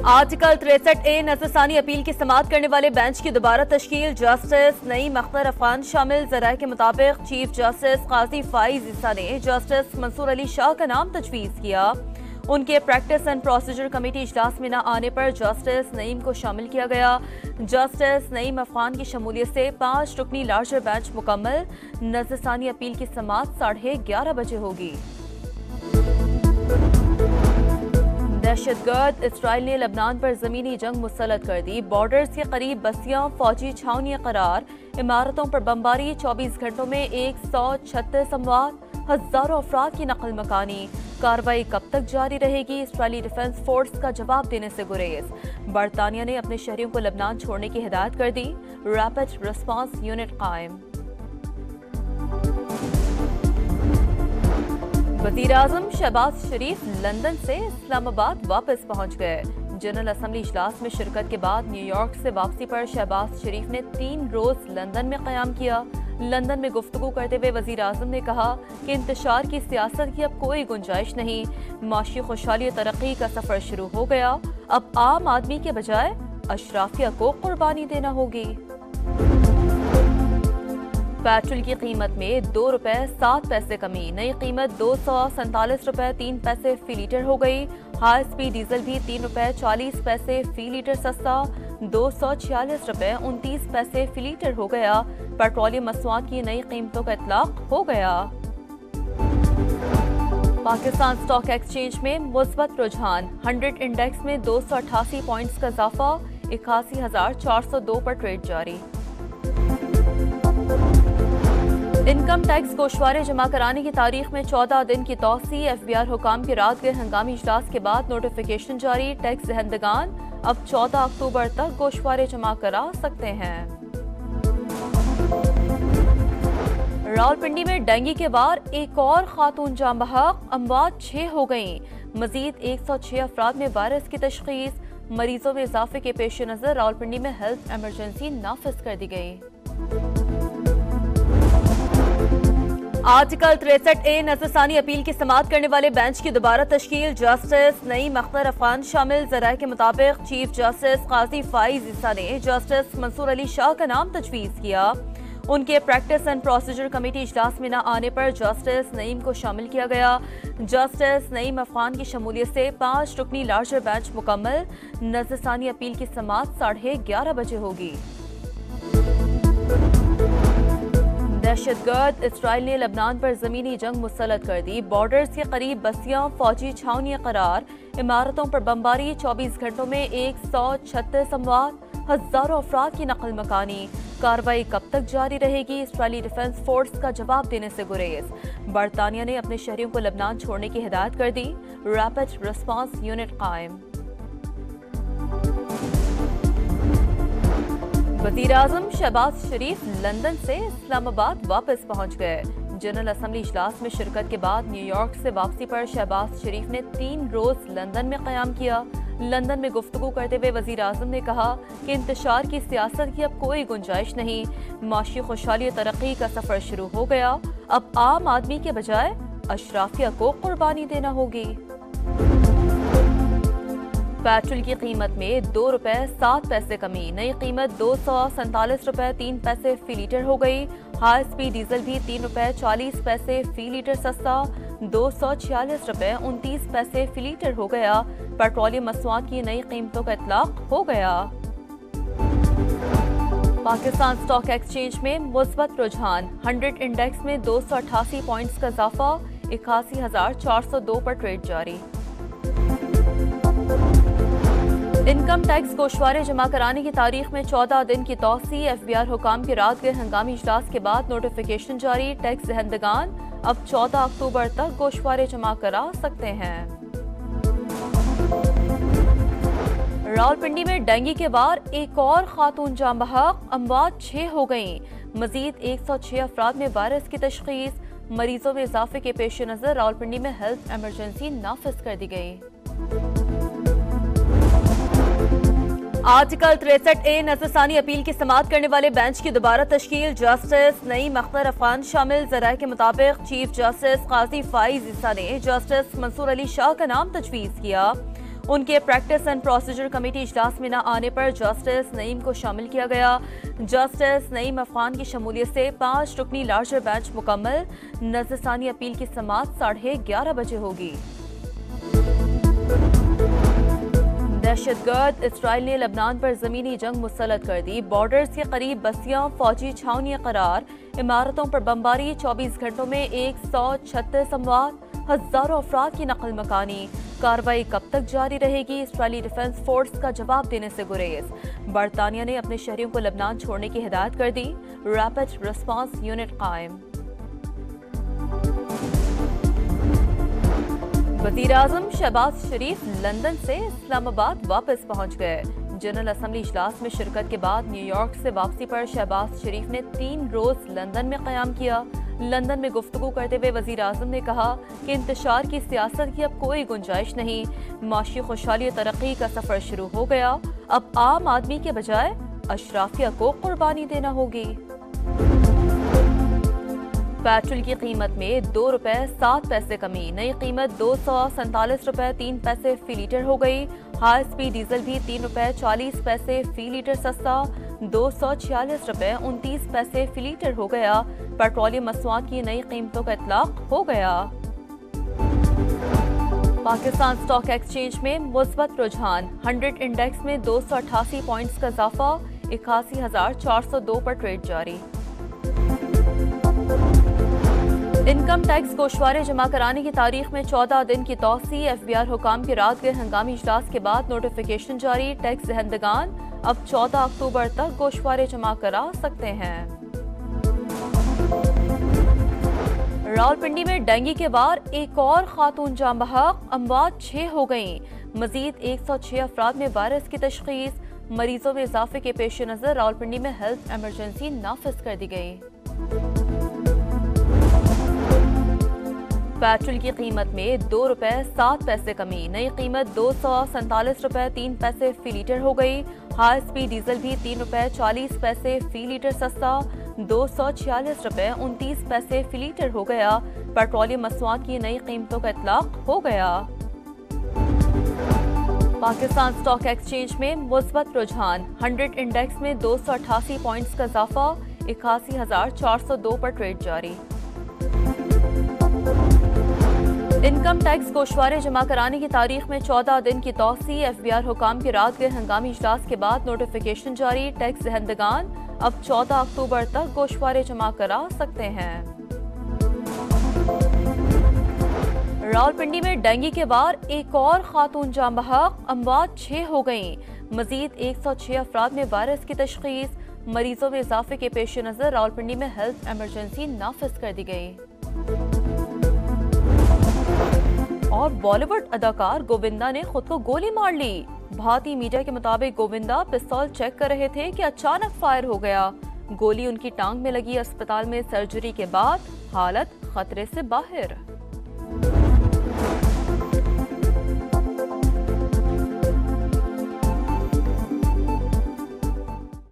Article 63A नजरसानी appeal की समाअत करने वाले बेंच की दोबारा तश्कील। जस्टिस नईम अख्तर अफगान शामिल। ज़राए के मुताबिक चीफ जस्टिस काजी फाइज ईसा ने जस्टिस मंसूर अली शाह का नाम तजवीज़ किया। उनके प्रैक्टिस एंड प्रोसीजर कमेटी इजलास में न आने पर जस्टिस नईम को शामिल किया गया। जस्टिस नईम अफगान की शमूलियत से 5 रुकनी लार्जर बेंच मुकम्मल। नजरसानी अपील की समाअत 11:30 बजे होगी। दहशतगर्द इसराइल ने लबनान पर जमीनी जंग मुसल्लत कर दी। बॉर्डर्स के करीब बस्तियां फौजी छावनियां करार। इमारतों पर बमबारी। 24 घंटों में 136 अमवात। हजारों अफराद की नकल मकानी। कार्रवाई कब तक जारी रहेगी? इसराइली डिफेंस फोर्स का जवाब देने से गुरेज। बरतानिया ने अपने शहरियों को लबनान छोड़ने की हिदायत कर दी। रैपिड रिस्पांस यूनिट कायम। वज़ीर-ए-आज़म शहबाज शरीफ लंदन से इस्लामाबाद वापस पहुंच गए। जनरल असम्बली इजलास में शिरकत के बाद न्यूयॉर्क से वापसी पर शहबाज शरीफ ने 3 रोज लंदन में क़याम किया। लंदन में गुफ्तगू करते हुए वज़ीर-ए-आज़म ने कहा कि इंतशार की सियासत की अब कोई गुंजाइश नहीं। माशी खुशहाली और तरक्की का सफर शुरू हो गया। अब आम आदमी के बजाय अशराफिया को कुर्बानी देना होगी। पेट्रोल की कीमत में 2 रुपए 7 पैसे कमी। नई कीमत 247 रुपए 3 पैसे फी लीटर हो गई। हाई स्पीड डीजल भी 3 रुपए 40 पैसे फी लीटर सस्ता 246 रुपए 29 पैसे फी लीटर हो गया। पेट्रोलियम मसनूआत की नई कीमतों का इतलाक हो गया। पाकिस्तान स्टॉक एक्सचेंज में मुस्बत रुझान। 100 इंडेक्स में 288 पॉइंट्स का इजाफा। 81,402 पर ट्रेड जारी। इनकम टैक्स गोशवारे जमा कराने की तारीख में 14 दिन की तौसी। FBI हुकाम के रात गए हंगामी इजलास के बाद नोटिफिकेशन जारी। टैक्स दहंदगान अब 14 अक्टूबर तक गोशवारे जमा करा सकते हैं। रावलपिंडी में डेंगू के बाद एक और खातून जान बहक। अमवात 6 हो गईं। मजीद 106 अफराद में वायरस की तशखीस। मरीजों में इजाफे के पेश नजर रावलपिंडी में हेल्थ इमरजेंसी नाफिज कर दी गई। आर्टिकल 63A नजरसानी अपील की समाअत करने वाले बेंच की दोबारा तश्कील। जस्टिस नईम अख्तर अफगान शामिल। ज़राए के मुताबिक चीफ जस्टिस काजी फाइज ईसा ने जस्टिस मंसूर अली शाह का नाम तजवीज़ किया। उनके प्रैक्टिस एंड प्रोसीजर कमेटी इजलास में न आने पर जस्टिस नईम को शामिल किया गया। जस्टिस नईम अफगान की शमूलियत से 5 रुकनी लार्जर बेंच मुकम्मल। नजरसानी अपील की समाअत 11:30 बजे होगी। दहशतगर्द इसराइल ने लबनान पर जमीनी जंग मुसल्लत कर दी। बॉर्डर्स के करीब बस्तियां फौजी छावनियां करार। इमारतों पर बमबारी। 24 घंटों में 136 अमवात। हजारों अफराद की नकल मकानी। कार्रवाई कब तक जारी रहेगी? इसराइली डिफेंस फोर्स का जवाब देने से गुरेज। बरतानिया ने अपने शहरियों को लबनान छोड़ने की हिदायत कर दी। रैपिड रिस्पांस यूनिट कायम। वज़ीर-ए-आज़म शहबाज शरीफ लंदन से इस्लामाबाद वापस पहुंच गए। जनरल असम्बली इजलास में शिरकत के बाद न्यूयॉर्क से वापसी पर शहबाज शरीफ ने 3 रोज लंदन में क़याम किया। लंदन में गुफ्तगू करते हुए वज़ीर-ए-आज़म ने कहा कि इंतशार की सियासत की अब कोई गुंजाइश नहीं। माशी खुशहाली और तरक्की का सफर शुरू हो गया। अब आम आदमी के बजाय अशराफिया को कुर्बानी देना होगी। पेट्रोल की कीमत में 2 रुपए 7 पैसे कमी। नई कीमत 247 रुपए 3 पैसे फी लीटर हो गई। हाई स्पीड डीजल भी 3 रुपए 40 पैसे फी लीटर सस्ता 246 रुपए 29 पैसे फी लीटर हो गया। पेट्रोलियम मसनूआत की नई कीमतों का इतलाक हो गया। पाकिस्तान स्टॉक एक्सचेंज में मुस्बत रुझान। 100 इंडेक्स में 288 पॉइंट्स का इजाफा। 81,402 पर ट्रेड जारी। इनकम टैक्स गोशवारे जमा कराने की तारीख में 14 दिन की तौसी। FBI हुकाम के रात गए हंगामी इजलास के बाद नोटिफिकेशन जारी। टैक्स दहंदगान अब 14 अक्टूबर तक गोशवारे जमा करा सकते हैं। रावलपिंडी में डेंगू के बाद एक और खातून जान बहक। अमवात 6 हो गईं। मजीद 106 अफराद में वायरस की तशखीस। मरीजों में इजाफे के पेश नजर रावलपिंडी में हेल्थ इमरजेंसी नाफिज कर दी गई। आर्टिकल 63A नजरसानी अपील की समाअत करने वाले बेंच की दोबारा तश्कील। जस्टिस नईम अख्तर अफगान शामिल। ज़राए के मुताबिक चीफ जस्टिस काजी फाइज ईसा ने जस्टिस मंसूर अली शाह का नाम तजवीज़ किया। उनके प्रैक्टिस एंड प्रोसीजर कमेटी इजलास में न आने पर जस्टिस नईम को शामिल किया गया। जस्टिस नईम अफगान की शमूलियत से 5 रुकनी लार्जर बेंच मुकम्मल। नजरसानी अपील की समाअत 11:30 बजे होगी। दहशतगर्द इसराइल ने लबनान पर जमीनी जंग मुसल्लत कर दी। बॉर्डर्स के करीब बस्तियां फौजी छावनी करार। इमारतों पर बमबारी। 24 घंटों में 136 अमवात। हजारों अफराद की नकल मकानी। कार्रवाई कब तक जारी रहेगी? इसराइली डिफेंस फोर्स का जवाब देने से गुरेज। बरतानिया ने अपने शहरियों को लबनान छोड़ने की हिदायत कर दी। रैपिड रिस्पांस यूनिट कायम। वज़ीर-ए-आज़म शहबाज शरीफ लंदन से इस्लामाबाद वापस पहुंच गए। जनरल असम्बली इजलास में शिरकत के बाद न्यूयॉर्क से वापसी पर शहबाज शरीफ ने 3 रोज लंदन में क़याम किया। लंदन में गुफ्तगू करते हुए वज़ीर-ए-आज़म ने कहा कि इंतशार की सियासत की अब कोई गुंजाइश नहीं। माशी खुशहाली और तरक्की का सफर शुरू हो गया। अब आम आदमी के बजाय अशराफिया को कुर्बानी देना होगी। पेट्रोल की कीमत में 2 रुपए 7 पैसे कमी। नई कीमत 247 रुपए 3 पैसे फी लीटर हो गई। हाई स्पीड डीजल भी 3 रुपए 40 पैसे फी लीटर सस्ता 246 रुपए 29 पैसे फी लीटर हो गया। पेट्रोलियम मसनूआत की नई कीमतों का इतलाक हो गया। पाकिस्तान स्टॉक एक्सचेंज में मुस्बत रुझान। 100 इंडेक्स में 288 पॉइंट्स का इजाफा 81,402 पर ट्रेड जारी। इनकम टैक्स गोशवारे जमा कराने की तारीख में 14 दिन की तौसी। FBI हुकाम के रात गए हंगामी इजलास के बाद नोटिफिकेशन जारी। टैक्स दहंदगान अब 14 अक्टूबर तक गोशवारे जमा करा सकते हैं। रावलपिंडी में डेंगू के बाद एक और खातून जान बहक। अमवात 6 हो गईं। मजीद 106 अफराद में वायरस की तशखीस। मरीजों में इजाफे के पेश नजर रावलपिंडी में हेल्थ एमरजेंसी नाफिज कर दी गई। पेट्रोल की कीमत में 2 रुपए 7 पैसे कमी। नई कीमत 247 रुपए 3 पैसे फी लीटर हो गई। हाई स्पीड डीजल भी 3 रुपए 40 पैसे फी लीटर सस्ता 246 रुपए 29 पैसे फी लीटर हो गया। पेट्रोलियम मसनूआत की नई कीमतों का इतलाक हो गया। पाकिस्तान स्टॉक एक्सचेंज में मुस्बत रुझान। 100 इंडेक्स में 288 पॉइंट्स का इजाफा 81,402 पर ट्रेड जारी। इनकम टैक्स गोशवारे जमा कराने की तारीख में 14 दिन की तौसी। FBI हुकाम की रात गए हंगामी इजलास के बाद नोटिफिकेशन जारी। टैक्स दहंदगान अब 14 अक्टूबर तक गोशवारे जमा करा सकते हैं। रावलपिंडी में डेंगू के बाद एक और खातून जान बहक। अमवात 6 हो गईं। मजीद 106 अफराद में वायरस की तशखीस। मरीजों में इजाफे के पेश नजर रावलपिंडी में हेल्थ एमरजेंसी नाफिज कर दी गई। और बॉलीवुड अदाकार गोविंदा ने खुद को गोली मार ली। भारतीय मीडिया के मुताबिक गोविंदा पिस्तौल चेक कर रहे थे कि अचानक फायर हो गया। गोली उनकी टांग में लगी। अस्पताल में सर्जरी के बाद हालत खतरे से बाहर।